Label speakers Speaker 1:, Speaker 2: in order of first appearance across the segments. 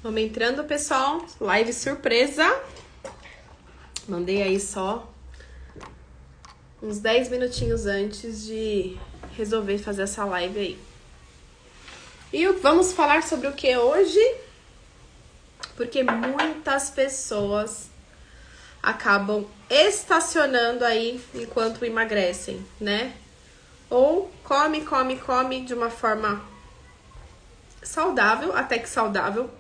Speaker 1: Vamos entrando, pessoal. Live surpresa. Mandei aí só uns 10 minutinhos antes de resolver fazer essa live aí. E vamos falar sobre o que hoje? Porque muitas pessoas acabam estacionando aí enquanto emagrecem, né? Ou come de uma forma saudável, até que saudável,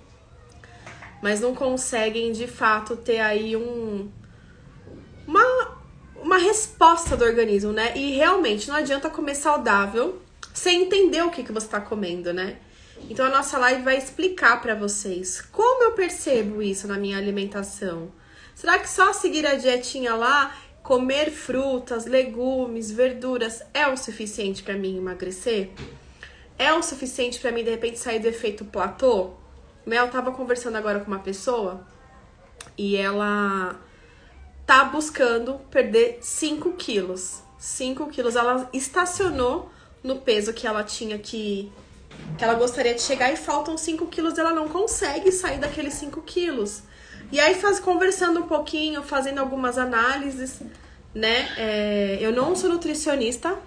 Speaker 1: mas não conseguem de fato ter aí uma resposta do organismo, né? E realmente não adianta comer saudável sem entender o que você tá comendo, né? Então a nossa live vai explicar pra vocês como eu percebo isso na minha alimentação. Será que só seguir a dietinha lá, comer frutas, legumes, verduras é o suficiente pra mim emagrecer? É o suficiente pra mim de repente sair do efeito platô? Eu tava conversando agora com uma pessoa e ela tá buscando perder 5 quilos. 5 quilos. Ela estacionou no peso que ela tinha que ela gostaria de chegar e faltam 5 quilos e ela não consegue sair daqueles 5 quilos. E aí, conversando um pouquinho, fazendo algumas análises, né? Eu não sou nutricionista,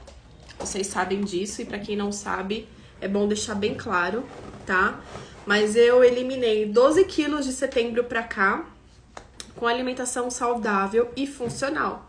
Speaker 1: vocês sabem disso, e pra quem não sabe, é bom deixar bem claro, tá? Mas eu eliminei 12 quilos de setembro pra cá, com alimentação saudável e funcional.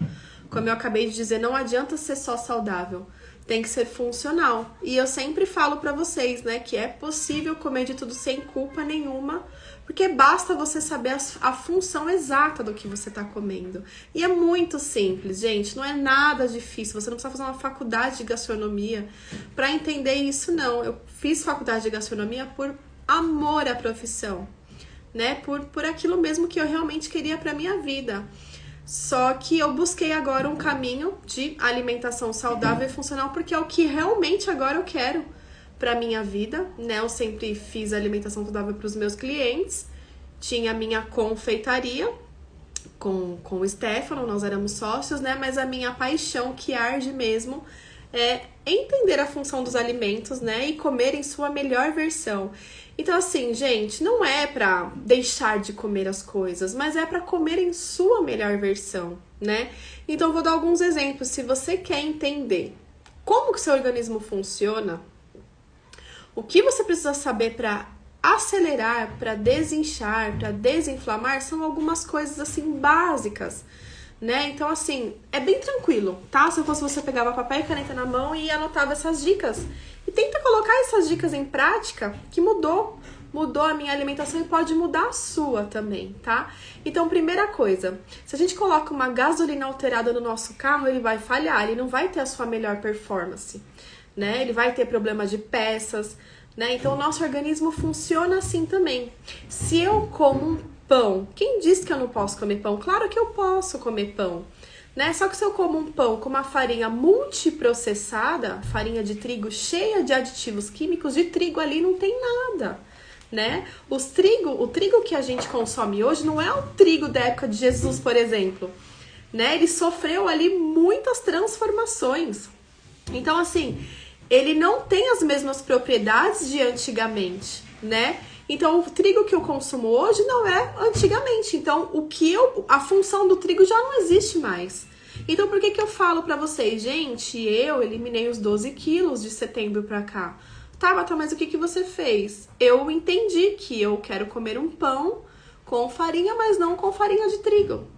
Speaker 1: Como eu acabei de dizer, não adianta ser só saudável, tem que ser funcional. E eu sempre falo pra vocês, né, que é possível comer de tudo sem culpa nenhuma, porque basta você saber a função exata do que você tá comendo. E é muito simples, gente, não é nada difícil, você não precisa fazer uma faculdade de gastronomia pra entender isso, não. Eu fiz faculdade de gastronomia por amor à profissão, né, por aquilo mesmo que eu realmente queria pra minha vida. Só que eu busquei agora um caminho de alimentação saudável e funcional, porque é o que realmente agora eu quero pra minha vida, né? Eu sempre fiz alimentação saudável pros meus clientes, tinha a minha confeitaria com o Stefano, nós éramos sócios, né? Mas a minha paixão que arde mesmo é entender a função dos alimentos, né? E comer em sua melhor versão. Então, assim, gente, não é pra deixar de comer as coisas, mas é pra comer em sua melhor versão, né? Então, eu vou dar alguns exemplos. Se você quer entender como que o seu organismo funciona, o que você precisa saber pra acelerar, pra desinchar, pra desinflamar, são algumas coisas, assim, básicas, né? Então, assim, é bem tranquilo, tá? Se eu fosse você, pegava papel e caneta na mão e anotava essas dicas. E tenta colocar essas dicas em prática, que mudou a minha alimentação e pode mudar a sua também, tá? Então, primeira coisa, se a gente coloca uma gasolina alterada no nosso carro, ele vai falhar, ele não vai ter a sua melhor performance, né? Ele vai ter problema de peças, né? Então, o nosso organismo funciona assim também. Se eu como um pão, quem disse que eu não posso comer pão? Claro que eu posso comer pão, né? Só que se eu como um pão com uma farinha multiprocessada, farinha de trigo cheia de aditivos químicos, de trigo ali não tem nada, né? O trigo que a gente consome hoje não é o trigo da época de Jesus, por exemplo, né? Ele sofreu ali muitas transformações. Então, assim, ele não tem as mesmas propriedades de antigamente, né? Então, o trigo que eu consumo hoje não é antigamente. Então, a função do trigo já não existe mais. Então, por que eu falo pra vocês? Gente, eu eliminei os 12 quilos de setembro pra cá. Tá, mas o que você fez? Eu entendi que eu quero comer um pão com farinha, mas não com farinha de trigo.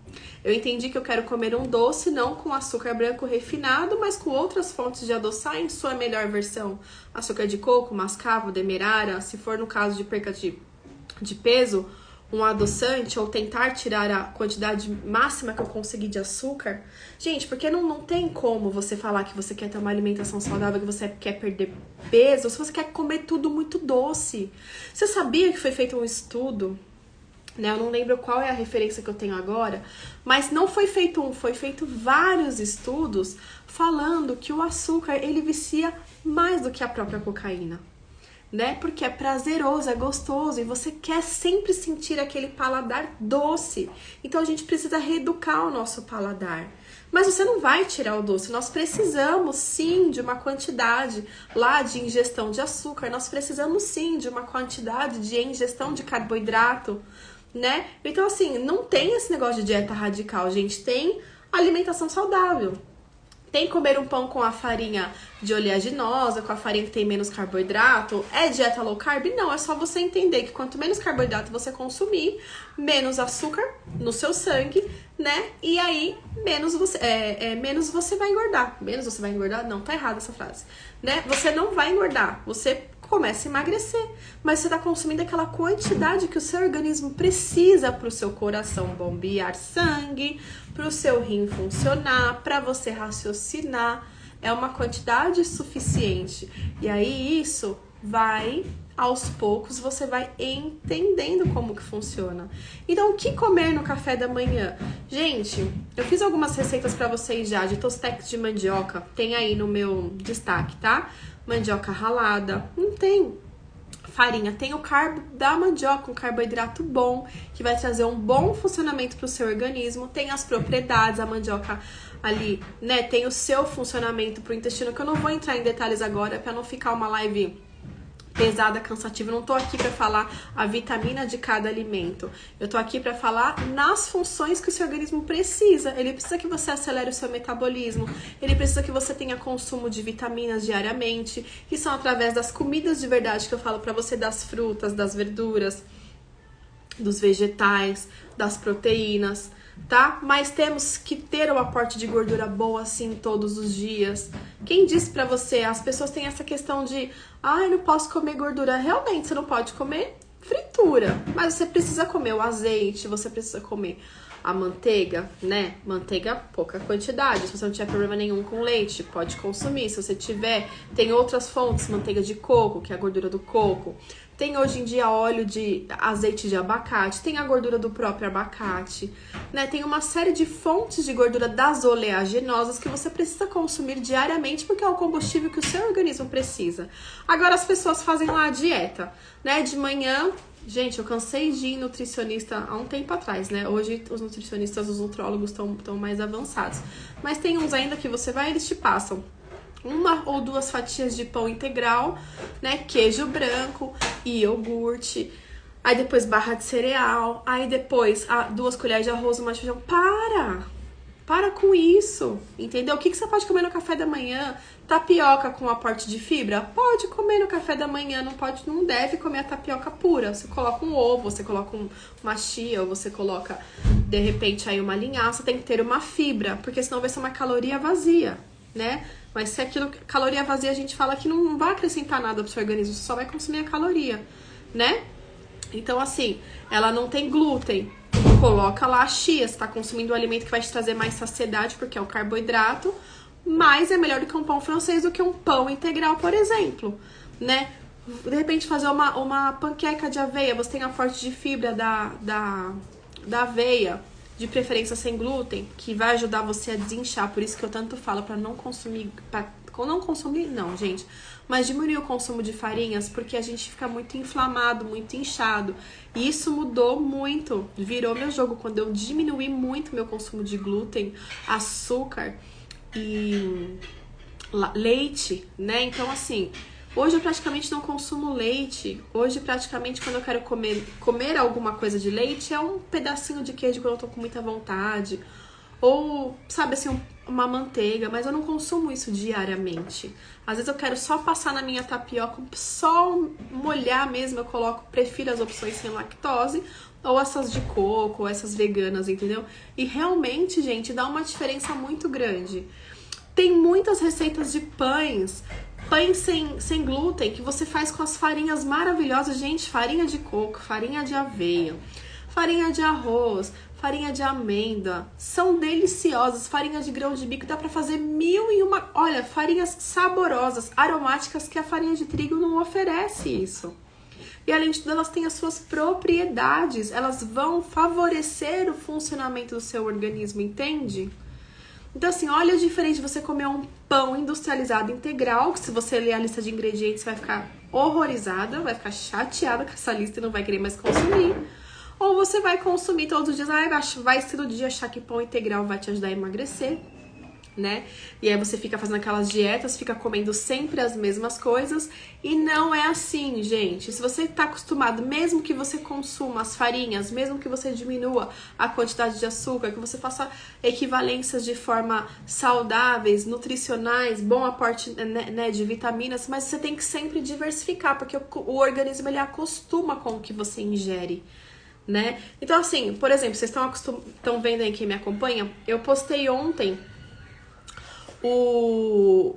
Speaker 1: Eu entendi que eu quero comer um doce, não com açúcar branco refinado, mas com outras fontes de adoçar em sua melhor versão. Açúcar de coco, mascavo, demerara, se for no caso de perca de peso, um adoçante ou tentar tirar a quantidade máxima que eu conseguir de açúcar. Gente, porque não tem como você falar que você quer ter uma alimentação saudável, que você quer perder peso, se você quer comer tudo muito doce. Você sabia que foi feito um estudo, né? Eu não lembro qual é a referência que eu tenho agora, mas não foi feito foi feito vários estudos falando que o açúcar, ele vicia mais do que a própria cocaína, né? Porque é prazeroso, é gostoso e você quer sempre sentir aquele paladar doce. Então a gente precisa reeducar o nosso paladar, Mas você não vai tirar o doce. Nós precisamos sim de uma quantidade lá de ingestão de açúcar. Nós precisamos sim de uma quantidade de ingestão de carboidrato, né? Então, assim, não tem esse negócio de dieta radical, gente. Tem alimentação saudável. Tem comer um pão com a farinha de oleaginosa, com a farinha que tem menos carboidrato. É dieta low carb? Não, é só você entender que quanto menos carboidrato você consumir, menos açúcar no seu sangue, né? E aí, menos você vai engordar. Menos você vai engordar? Não, tá errada essa frase. Né? Você não vai engordar, você começa a emagrecer. Mas você tá consumindo aquela quantidade que o seu organismo precisa pro seu coração bombear sangue, pro seu rim funcionar, para você raciocinar. É uma quantidade suficiente. E aí isso vai, aos poucos, você vai entendendo como que funciona. Então, o que comer no café da manhã? Gente, eu fiz algumas receitas para vocês já de tostex de mandioca. Tem aí no meu destaque, tá? Mandioca ralada. Não tem farinha, tem o carbo da mandioca, um carboidrato bom, que vai trazer um bom funcionamento para o seu organismo. Tem as propriedades, a mandioca ali, né, tem o seu funcionamento para o intestino, que eu não vou entrar em detalhes agora, para não ficar uma live pesada, cansativa. Eu não tô aqui para falar a vitamina de cada alimento. Eu tô aqui para falar nas funções que o seu organismo precisa. Ele precisa que você acelere o seu metabolismo. Ele precisa que você tenha consumo de vitaminas diariamente, que são através das comidas de verdade que eu falo para você, das frutas, das verduras, dos vegetais, das proteínas, tá? Mas temos que ter um aporte de gordura boa assim todos os dias. Quem disse pra você? As pessoas têm essa questão de eu não posso comer gordura. Realmente, você não pode comer fritura, mas você precisa comer o azeite, você precisa comer a manteiga, né? Manteiga, pouca quantidade. Se você não tiver problema nenhum com leite, pode consumir. Se você tiver, tem outras fontes, manteiga de coco, que é a gordura do coco. Tem hoje em dia óleo de azeite de abacate, tem a gordura do próprio abacate, né? Tem uma série de fontes de gordura das oleaginosas que você precisa consumir diariamente, porque é o combustível que o seu organismo precisa. Agora as pessoas fazem lá a dieta, né? De manhã, gente, eu cansei de ir nutricionista há um tempo atrás, né? Hoje os nutricionistas, os nutrólogos estão mais avançados. Mas tem uns ainda que você vai e eles te passam 1 ou 2 fatias de pão integral, né? Queijo branco e iogurte. Aí depois barra de cereal. Aí depois 2 colheres de arroz, uma de feijão. Para com isso, entendeu? O que você pode comer no café da manhã? Tapioca com aporte de fibra? Pode comer no café da manhã, não deve comer a tapioca pura. Você coloca um ovo, você coloca uma chia, ou você coloca, de repente, aí uma linhaça. Tem que ter uma fibra, porque senão vai ser uma caloria vazia, né? Mas se aquilo, caloria vazia, a gente fala que não vai acrescentar nada pro seu organismo, você só vai consumir a caloria, né? Então, assim, ela não tem glúten. Coloca lá a chia, você tá consumindo um alimento que vai te trazer mais saciedade, porque é o carboidrato, mas é melhor do que um pão francês do que um pão integral, por exemplo, né? De repente fazer uma panqueca de aveia, você tem a fonte de fibra da aveia, de preferência sem glúten, que vai ajudar você a desinchar. Por isso que eu tanto falo para não consumir, não, gente, mas diminuir o consumo de farinhas, porque a gente fica muito inflamado, muito inchado. E isso mudou muito, virou meu jogo quando eu diminuí muito meu consumo de glúten, açúcar e leite, né? Então, assim, hoje eu praticamente não consumo leite. Hoje, praticamente, quando eu quero comer alguma coisa de leite, é um pedacinho de queijo quando eu tô com muita vontade. Ou, sabe assim, uma manteiga. Mas eu não consumo isso diariamente. Às vezes eu quero só passar na minha tapioca, só molhar mesmo. Eu prefiro as opções sem lactose. Ou essas de coco, ou essas veganas, entendeu? E realmente, gente, dá uma diferença muito grande. Tem muitas receitas de pães sem glúten, que você faz com as farinhas maravilhosas. Gente, farinha de coco, farinha de aveia, farinha de arroz, farinha de amêndoa, são deliciosas. Farinha de grão de bico, dá pra fazer 1001, olha, farinhas saborosas, aromáticas, que a farinha de trigo não oferece isso. E além de tudo, elas têm as suas propriedades, elas vão favorecer o funcionamento do seu organismo, entende? Então, assim, olha a diferença de você comer um pão industrializado integral, que se você ler a lista de ingredientes, você vai ficar horrorizada, vai ficar chateada com essa lista e não vai querer mais consumir. Ou você vai consumir todos os dias, vai todo dia achar que pão integral vai te ajudar a emagrecer. né? E aí você fica fazendo aquelas dietas, fica comendo sempre as mesmas coisas e não é assim, gente. Se você tá acostumado, mesmo que você consuma as farinhas, mesmo que você diminua a quantidade de açúcar, que você faça equivalências de forma saudáveis, nutricionais, bom aporte, né, de vitaminas, mas você tem que sempre diversificar, porque o organismo ele acostuma com o que você ingere, né? Então assim, por exemplo, vocês estão vendo aí quem me acompanha, eu postei ontem o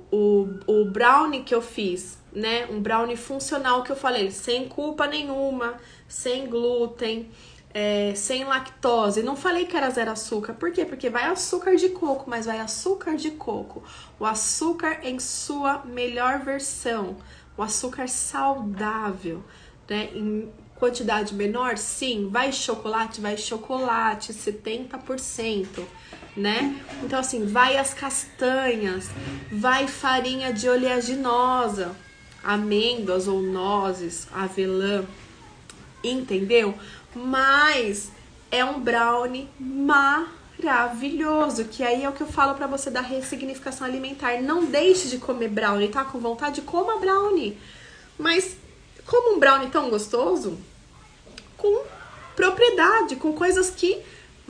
Speaker 1: brownie que eu fiz, né? Um brownie funcional que eu falei, sem culpa nenhuma, sem glúten, sem lactose. Não falei que era zero açúcar. Por quê? Porque vai açúcar de coco, mas vai açúcar de coco. O açúcar em sua melhor versão. O açúcar saudável, né? Em quantidade menor, sim. Vai chocolate? Vai chocolate, 70%. Né? Então assim, vai as castanhas, vai farinha de oleaginosa, amêndoas ou nozes, avelã, entendeu? Mas é um brownie maravilhoso, que aí é o que eu falo pra você da ressignificação alimentar. Não deixe de comer brownie, tá com vontade? Coma brownie. Mas como um brownie tão gostoso, com propriedade, com coisas que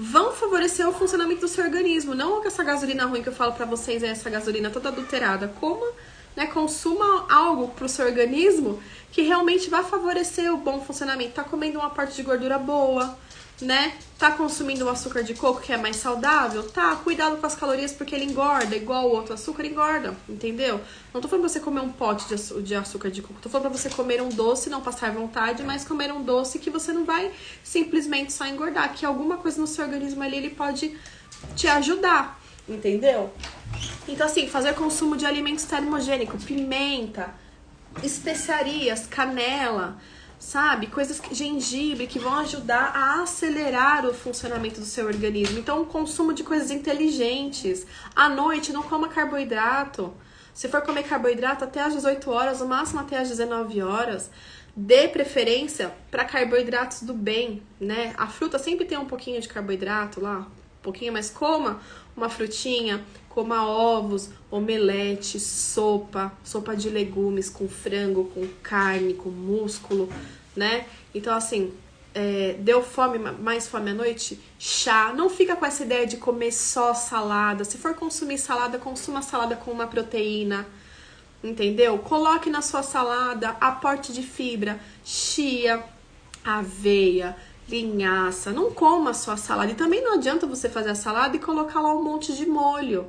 Speaker 1: vão favorecer o funcionamento do seu organismo. Não essa gasolina ruim que eu falo pra vocês, essa gasolina toda adulterada. Coma, né, consuma algo pro seu organismo que realmente vai favorecer o bom funcionamento. Tá comendo uma parte de gordura boa, né? Tá consumindo o açúcar de coco, que é mais saudável? Tá, cuidado com as calorias, porque ele engorda, igual o outro açúcar engorda, entendeu? Não tô falando pra você comer um pote de açúcar de coco, tô falando pra você comer um doce, não passar vontade, mas comer um doce que você não vai simplesmente só engordar, que alguma coisa no seu organismo ali, ele pode te ajudar, entendeu? Então assim, fazer consumo de alimentos termogênicos, pimenta, especiarias, canela, sabe? Coisas, gengibre, que vão ajudar a acelerar o funcionamento do seu organismo. Então, o consumo de coisas inteligentes. À noite, não coma carboidrato. Se for comer carboidrato, até às 18 horas, o máximo até às 19 horas. Dê preferência para carboidratos do bem, né? A fruta sempre tem um pouquinho de carboidrato lá, um pouquinho, mas coma uma frutinha, coma ovos, omelete, sopa de legumes com frango, com carne, com músculo, né? Então, assim, deu fome, mais fome à noite? Chá. Não fica com essa ideia de comer só salada. Se for consumir salada, consuma salada com uma proteína, entendeu? Coloque na sua salada aporte de fibra, chia, aveia, linhaça. Não coma só a salada. E também não adianta você fazer a salada e colocar lá um monte de molho.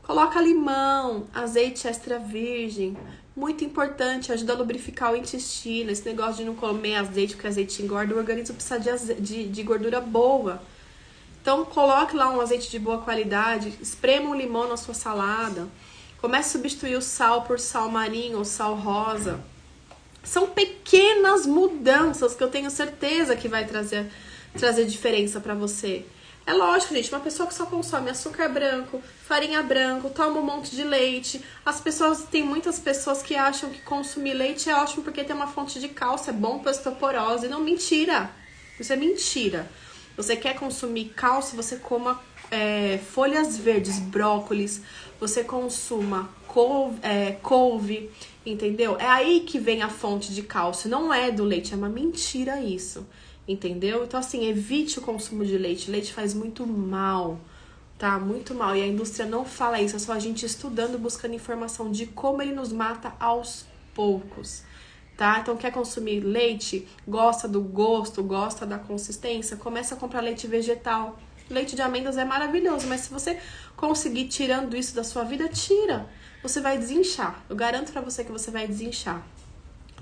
Speaker 1: Coloca limão, azeite extra virgem. Muito importante, ajuda a lubrificar o intestino. Esse negócio de não comer azeite, porque azeite engorda, o organismo precisa de gordura boa. Então, coloque lá um azeite de boa qualidade, esprema um limão na sua salada. Comece a substituir o sal por sal marinho ou sal rosa. São pequenas mudanças que eu tenho certeza que vai trazer diferença pra você. É lógico, gente, uma pessoa que só consome açúcar branco, farinha branca, toma um monte de leite. Tem muitas pessoas que acham que consumir leite é ótimo porque tem uma fonte de cálcio, é bom para osteoporose. Não, mentira. Isso é mentira. Você quer consumir cálcio, você coma folhas verdes, brócolis, você consuma couve, entendeu? É aí que vem a fonte de cálcio, não é do leite, é uma mentira isso. Entendeu? Então, assim, evite o consumo de leite. Leite faz muito mal, tá? Muito mal. E a indústria não fala isso. É só a gente estudando, buscando informação de como ele nos mata aos poucos, tá? Então, quer consumir leite? Gosta do gosto, gosta da consistência? Começa a comprar leite vegetal. Leite de amêndoas é maravilhoso, mas se você conseguir tirando isso da sua vida, tira. Você vai desinchar. Eu garanto pra você que você vai desinchar.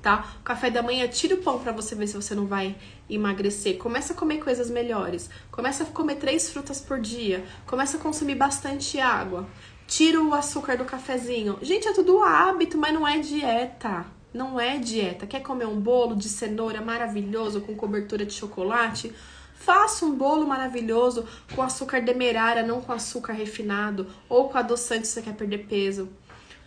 Speaker 1: Tá? O café da manhã, tira o pão pra você ver se você não vai emagrecer. Começa a comer coisas melhores. Começa a comer 3 frutas por dia. Começa a consumir bastante água. Tira o açúcar do cafezinho. Gente, é tudo hábito, mas não é dieta. Não é dieta. Quer comer um bolo de cenoura maravilhoso com cobertura de chocolate? Faça um bolo maravilhoso com açúcar demerara, não com açúcar refinado. Ou com adoçante se você quer perder peso.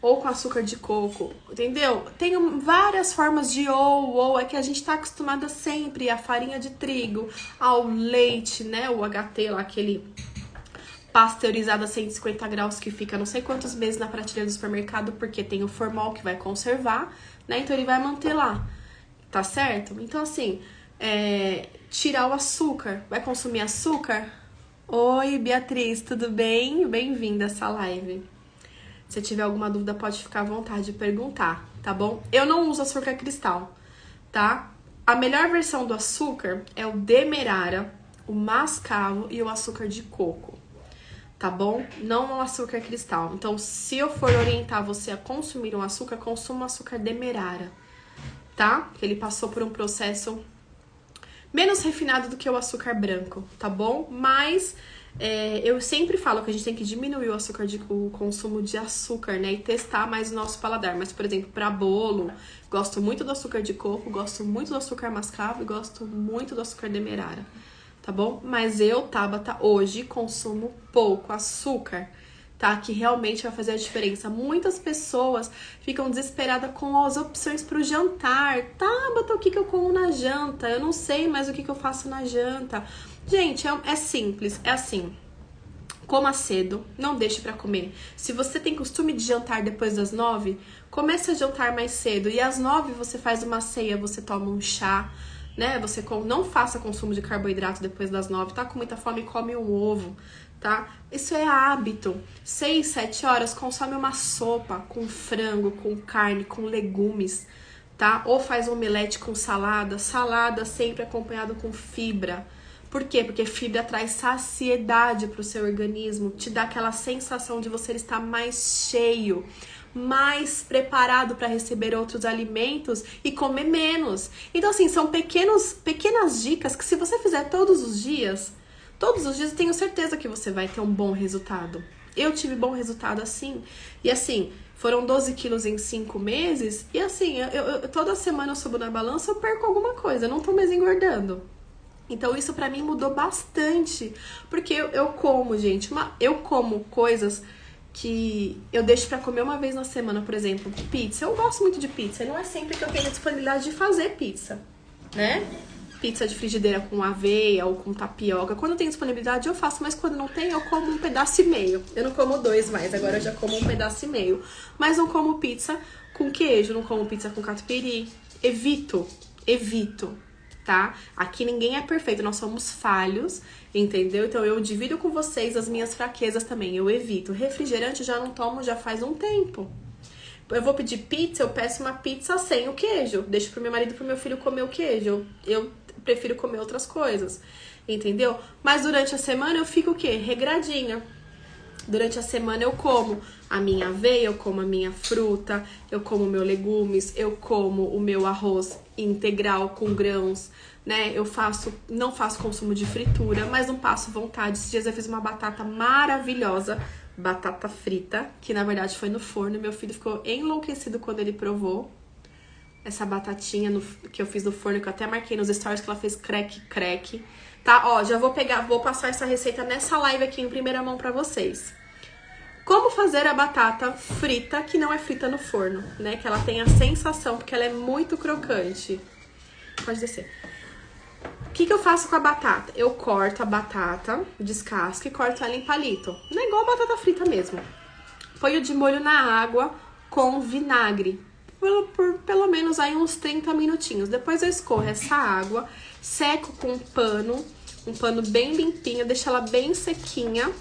Speaker 1: Ou com açúcar de coco, entendeu? Tem várias formas de ou é que a gente tá acostumada sempre à farinha de trigo, ao leite, né? O HT lá, aquele pasteurizada a 150 graus, que fica não sei quantos meses na prateleira do supermercado, porque tem o formol que vai conservar, né? Então ele vai manter lá, tá certo? Então assim, tirar o açúcar. Vai consumir açúcar? Oi, Beatriz, tudo bem? Bem-vinda a essa live. Se tiver alguma dúvida, pode ficar à vontade de perguntar, tá bom? Eu não uso açúcar cristal, tá? A melhor versão do açúcar é o demerara, o mascavo e o açúcar de coco, tá bom? Não o açúcar cristal. Então, se eu for orientar você a consumir um açúcar, consuma o açúcar demerara, tá? Que ele passou por um processo menos refinado do que o açúcar branco, tá bom? Mas eu sempre falo que a gente tem que diminuir o consumo de açúcar, né? E testar mais o nosso paladar. Mas, por exemplo, para bolo, gosto muito do açúcar de coco, gosto muito do açúcar mascavo e gosto muito do açúcar demerara, tá bom? Mas eu, Tabata, hoje consumo pouco açúcar, tá? Que realmente vai fazer a diferença. Muitas pessoas ficam desesperadas com as opções pro jantar. Tabata, o que eu como na janta? Eu não sei mais o que eu faço na janta. Gente, é simples, é assim. Coma cedo, não deixe pra comer. Se você tem costume de jantar depois das 9, comece a jantar mais cedo. E às 9 você faz uma ceia, você toma um chá, né? Você não faça consumo de carboidrato depois das 9. Tá com muita fome, come um ovo, tá? Isso é hábito. 6, 7 horas, consome uma sopa com frango, com carne, com legumes, tá? Ou faz um omelete com salada. Salada sempre acompanhado com fibra. Por quê? Porque fibra traz saciedade para o seu organismo, te dá aquela sensação de você estar mais cheio, mais preparado para receber outros alimentos e comer menos. Então, assim, são pequenas dicas que se você fizer todos os dias eu tenho certeza que você vai ter um bom resultado. Eu tive bom resultado assim. E assim, foram 12 quilos em 5 meses. E assim, toda semana eu subo na balança, eu perco alguma coisa, eu não tô mais engordando. Então isso pra mim mudou bastante, porque eu como, gente, eu como coisas que eu deixo pra comer uma vez na semana, por exemplo, pizza. Eu gosto muito de pizza, e não é sempre que eu tenho disponibilidade de fazer pizza, né? Pizza de frigideira com aveia ou com tapioca. Quando eu tenho disponibilidade eu faço, mas quando não tem eu como um pedaço e meio. Eu não como 2 mais, agora eu já como um pedaço e meio. Mas não como pizza com queijo, não como pizza com catupiry. Evito. Tá? Aqui ninguém é perfeito, nós somos falhos, entendeu? Então eu divido com vocês as minhas fraquezas também, eu evito. Refrigerante já não tomo já faz um tempo. Eu vou pedir pizza, eu peço uma pizza sem o queijo. Deixo pro meu marido e pro meu filho comer o queijo. Eu prefiro comer outras coisas, entendeu? Mas durante a semana eu fico o quê? Regradinha. Durante a semana eu como a minha aveia, eu como a minha fruta, eu como o meu legumes, eu como o meu arroz integral com grãos, né? Não faço consumo de fritura, mas não passo vontade. Esses dias eu fiz uma batata maravilhosa, batata frita, que na verdade foi no forno. Meu filho ficou enlouquecido quando ele provou essa batatinha que eu fiz no forno, que eu até marquei nos stories que ela fez crack. Tá? Ó, já vou passar essa receita nessa live aqui em primeira mão pra vocês. Como fazer a batata frita, que não é frita no forno, né? Que ela tem a sensação, porque ela é muito crocante. Pode descer. O que eu faço com a batata? Eu corto a batata, descasco e corto ela em palito. Não é igual a batata frita mesmo. Ponho de molho na água com vinagre. Por pelo menos aí uns 30 minutinhos. Depois eu escorro essa água, seco com um pano bem limpinho, deixo ela bem sequinha.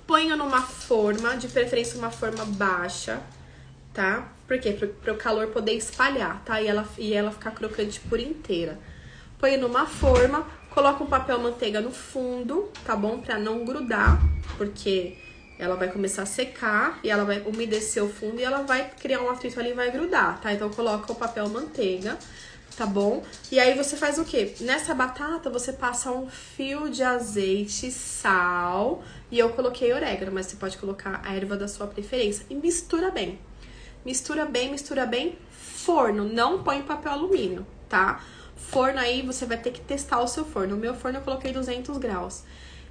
Speaker 1: Ponho numa forma, de preferência uma forma baixa, tá? Por quê? Para o calor poder espalhar, tá? E ela ficar crocante por inteira. Ponho numa forma, coloco um papel manteiga no fundo, tá bom? Pra não grudar, porque ela vai começar a secar e ela vai umedecer o fundo e ela vai criar um atrito ali e vai grudar, tá? Então coloca o papel manteiga, tá bom? E aí você faz o quê? Nessa batata você passa um fio de azeite, sal, e eu coloquei orégano, mas você pode colocar a erva da sua preferência e mistura bem. Mistura bem, forno, não põe papel alumínio, tá? Forno aí você vai ter que testar o seu forno. O meu forno eu coloquei 200 graus.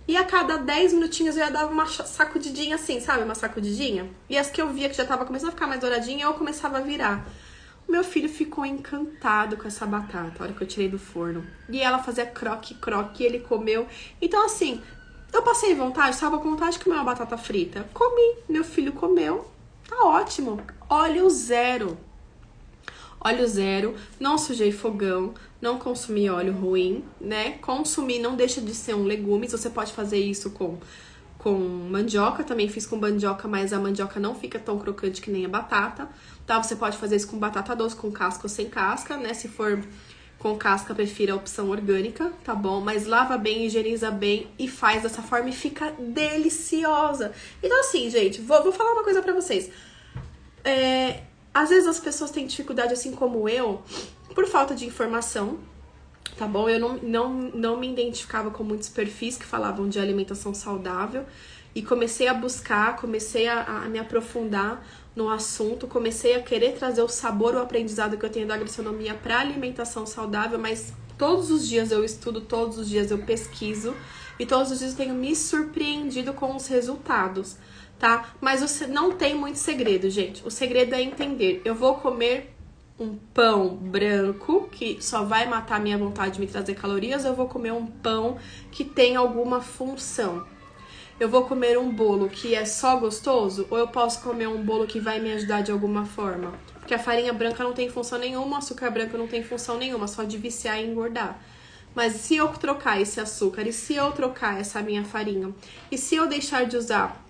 Speaker 1: E a cada 10 minutinhos eu ia dar uma sacudidinha assim, sabe? Uma sacudidinha. E as que eu via que já tava começando a ficar mais douradinha, eu começava a virar. O meu filho ficou encantado com essa batata, a hora que eu tirei do forno. E ela fazia croque, ele comeu. Então, assim, Eu passei vontade, estava com vontade de comer uma batata frita. Comi, meu filho comeu, tá ótimo. Óleo zero. Óleo zero, não sujei fogão, não consumi óleo ruim, né? Consumir não deixa de ser um legume, você pode fazer isso com mandioca, também fiz com mandioca, mas a mandioca não fica tão crocante que nem a batata, tá? Você pode fazer isso com batata doce, com casca ou sem casca, né? Se for com casca, prefira a opção orgânica, tá bom? Mas lava bem, higieniza bem e faz dessa forma e fica deliciosa. Então assim, gente, vou falar uma coisa pra vocês. Às vezes as pessoas têm dificuldade, assim como eu, por falta de informação, tá bom? Eu não me identificava com muitos perfis que falavam de alimentação saudável e comecei a buscar, comecei a me aprofundar no assunto, comecei a querer trazer o sabor, o aprendizado que eu tenho da gastronomia para alimentação saudável, mas todos os dias eu estudo, todos os dias eu pesquiso e todos os dias eu tenho me surpreendido com os resultados, tá? Mas não tem muito segredo, gente. O segredo é entender. Eu vou comer um pão branco, que só vai matar a minha vontade de me trazer calorias, eu vou comer um pão que tem alguma função. Eu vou comer um bolo que é só gostoso, ou eu posso comer um bolo que vai me ajudar de alguma forma? Porque a farinha branca não tem função nenhuma, o açúcar branco não tem função nenhuma, só de viciar e engordar. Mas se eu trocar esse açúcar, e se eu trocar essa minha farinha, e se eu deixar de usar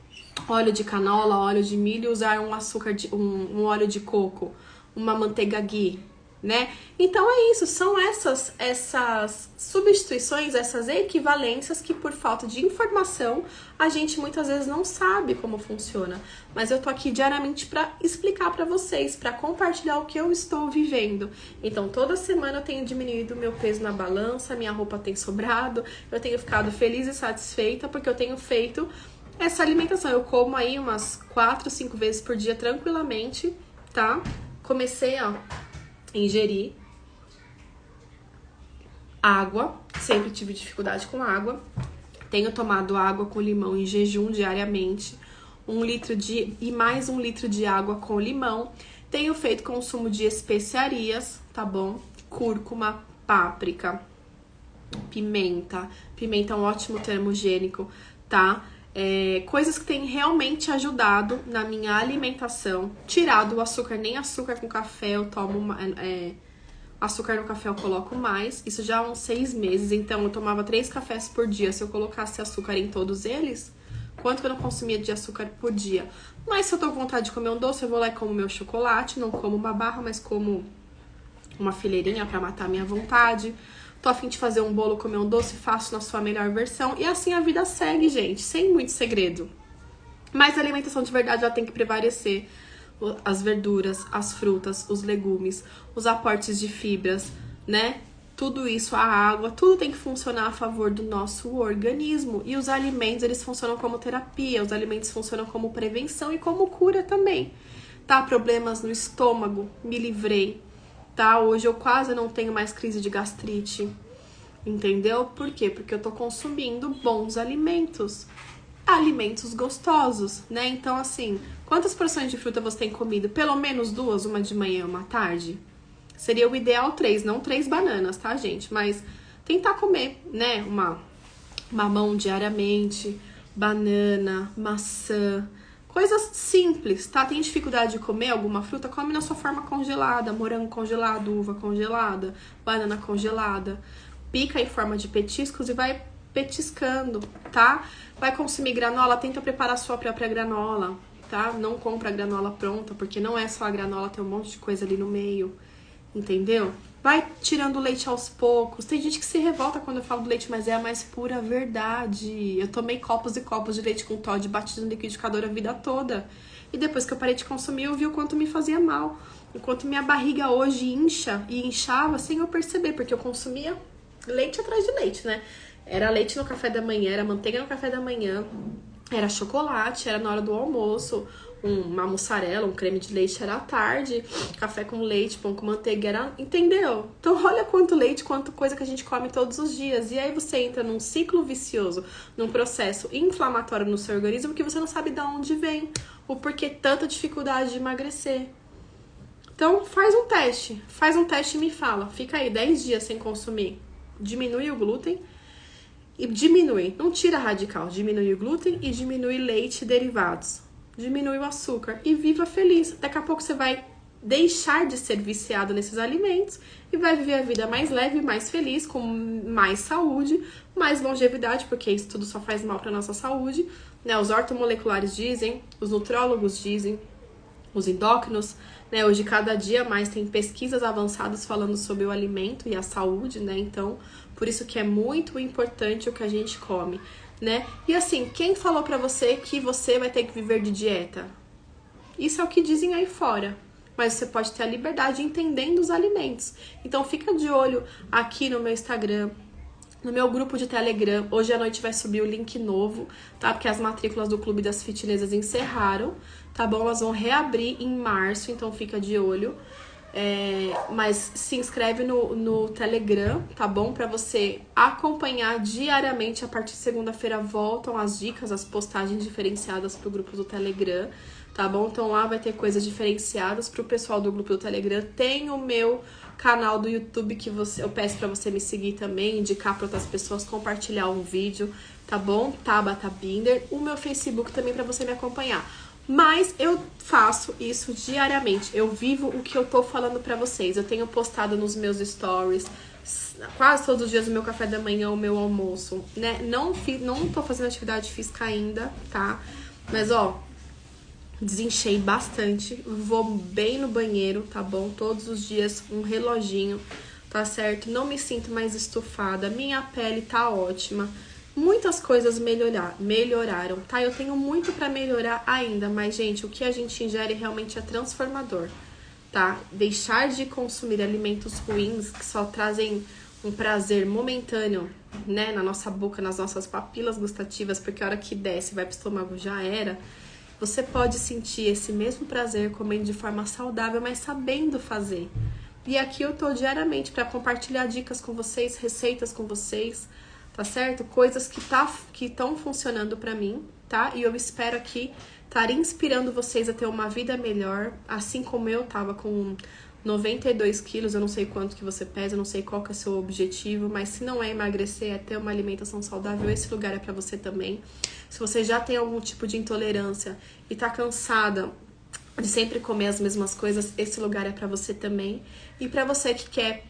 Speaker 1: óleo de canola, óleo de milho, e usar um óleo de coco, uma manteiga ghee, né? Então é isso, são essas substituições, essas equivalências que por falta de informação a gente muitas vezes não sabe como funciona. Mas eu tô aqui diariamente para explicar para vocês, para compartilhar o que eu estou vivendo. Então toda semana eu tenho diminuído meu peso na balança, minha roupa tem sobrado, eu tenho ficado feliz e satisfeita porque eu tenho feito essa alimentação. Eu como aí umas 4, 5 vezes por dia tranquilamente, tá? Comecei a ingerir água, sempre tive dificuldade com água. Tenho tomado água com limão em jejum diariamente, 1 litro e mais 1 litro de água com limão. Tenho feito consumo de especiarias, tá bom? Cúrcuma, páprica, pimenta. Pimenta é um ótimo termogênico, tá? Coisas que têm realmente ajudado na minha alimentação. Tirado o açúcar, nem açúcar com café eu tomo, açúcar no café eu coloco mais. Isso já há uns 6 meses, então eu tomava 3 cafés por dia. Se eu colocasse açúcar em todos eles, quanto que eu não consumia de açúcar por dia? Mas se eu tô com vontade de comer um doce, eu vou lá e como meu chocolate. Não como uma barra, mas como uma fileirinha pra matar a minha vontade. Tô a fim de fazer um bolo, comer um doce, faço na sua melhor versão. E assim a vida segue, gente, sem muito segredo. Mas a alimentação de verdade já tem que prevalecer. As verduras, as frutas, os legumes, os aportes de fibras, né? Tudo isso, a água, tudo tem que funcionar a favor do nosso organismo. E os alimentos, eles funcionam como terapia, os alimentos funcionam como prevenção e como cura também. Tá? Problemas no estômago, me livrei. Tá? Hoje eu quase não tenho mais crise de gastrite, entendeu? Por quê? Porque eu tô consumindo bons alimentos gostosos, né? Então, assim, quantas porções de fruta você tem comido? Pelo menos 2, uma de manhã e uma à tarde? Seria o ideal 3, não 3 bananas, tá, gente? Mas tentar comer, né, uma mamão diariamente, banana, maçã, coisas simples, tá? Tem dificuldade de comer alguma fruta? Come na sua forma congelada, morango congelado, uva congelada, banana congelada. Pica em forma de petiscos e vai petiscando, tá? Vai consumir granola, tenta preparar a sua própria granola, tá? Não compra a granola pronta, porque não é só a granola, tem um monte de coisa ali no meio, entendeu? Vai tirando o leite aos poucos. Tem gente que se revolta quando eu falo do leite, mas é a mais pura verdade. Eu tomei copos e copos de leite com Toddy batido no liquidificador a vida toda. E depois que eu parei de consumir, eu vi o quanto me fazia mal. Enquanto minha barriga hoje incha e inchava sem eu perceber, porque eu consumia leite atrás de leite, né? Era leite no café da manhã, era manteiga no café da manhã, era chocolate, era na hora do almoço, uma mussarela, um creme de leite era à tarde, café com leite, pão com manteiga era... Entendeu? Então olha quanto leite, quanto coisa que a gente come todos os dias. E aí você entra num ciclo vicioso, num processo inflamatório no seu organismo que você não sabe de onde vem, o porquê tanta dificuldade de emagrecer. Então faz um teste e me fala. Fica aí 10 dias sem consumir. Diminui o glúten E diminui, não tira radical, diminui o glúten e diminui leite e derivados. Diminui o açúcar e viva feliz. Daqui a pouco você vai deixar de ser viciado nesses alimentos e vai viver a vida mais leve, mais feliz, com mais saúde, mais longevidade, porque isso tudo só faz mal para nossa saúde, né? Os ortomoleculares dizem, os nutrólogos dizem, os endócrinos, né? Hoje, cada dia mais tem pesquisas avançadas falando sobre o alimento e a saúde, né? Então, por isso que é muito importante o que a gente come, né? E assim, quem falou pra você que você vai ter que viver de dieta? Isso é o que dizem aí fora. Mas você pode ter a liberdade entendendo os alimentos. Então, fica de olho aqui no meu Instagram, no meu grupo de Telegram. Hoje à noite vai subir o link novo, tá? Porque as matrículas do Clube das Fitnesses encerraram, tá bom? Elas vão reabrir em março, então fica de olho. Mas se inscreve no Telegram, tá bom? Pra você acompanhar diariamente. A partir de segunda-feira voltam as dicas, as postagens diferenciadas pro grupo do Telegram, tá bom? Então lá vai ter coisas diferenciadas pro pessoal do grupo do Telegram. Tem o meu canal do YouTube que eu peço pra você me seguir também, indicar pra outras pessoas, compartilhar um vídeo, tá bom? Tabata Binder. O meu Facebook também pra você me acompanhar. Mas eu faço isso diariamente. Eu vivo o que eu tô falando pra vocês. Eu tenho postado nos meus stories, quase todos os dias, o meu café da manhã, o meu almoço, né? Não tô fazendo atividade física ainda, tá? Mas, ó, desinchei bastante. Vou bem no banheiro, tá bom? Todos os dias, um reloginho, tá certo? Não me sinto mais estufada. Minha pele tá ótima. Muitas coisas melhoraram, tá? Eu tenho muito pra melhorar ainda, mas, gente, o que a gente ingere realmente é transformador, tá? Deixar de consumir alimentos ruins que só trazem um prazer momentâneo, né? Na nossa boca, nas nossas papilas gustativas, porque a hora que desce, vai pro estômago, já era. Você pode sentir esse mesmo prazer comendo de forma saudável, mas sabendo fazer. E aqui eu tô diariamente pra compartilhar dicas com vocês, receitas com vocês, tá certo? Coisas que estão funcionando pra mim, tá? E eu espero aqui estar inspirando vocês a ter uma vida melhor, assim como eu tava com 92 quilos. Eu não sei quanto que você pesa, eu não sei qual que é o seu objetivo, mas se não é emagrecer, é ter uma alimentação saudável, esse lugar é pra você também. Se você já tem algum tipo de intolerância e tá cansada de sempre comer as mesmas coisas, esse lugar é pra você também. E pra você que quer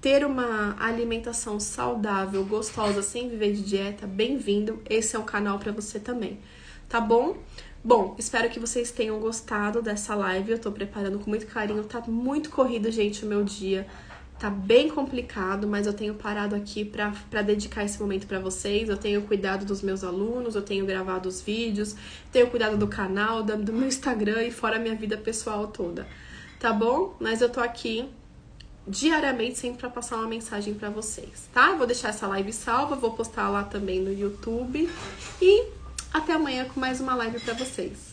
Speaker 1: ter uma alimentação saudável, gostosa, sem viver de dieta, bem-vindo. Esse é um canal pra você também, tá bom? Bom, espero que vocês tenham gostado dessa live. Eu tô preparando com muito carinho. Tá muito corrido, gente, o meu dia. Tá bem complicado, mas eu tenho parado aqui pra dedicar esse momento pra vocês. Eu tenho cuidado dos meus alunos, eu tenho gravado os vídeos, tenho cuidado do canal, do meu Instagram e fora a minha vida pessoal toda, tá bom? Mas eu tô aqui diariamente sempre pra passar uma mensagem pra vocês, tá? Vou deixar essa live salva, vou postar lá também no YouTube e até amanhã com mais uma live pra vocês.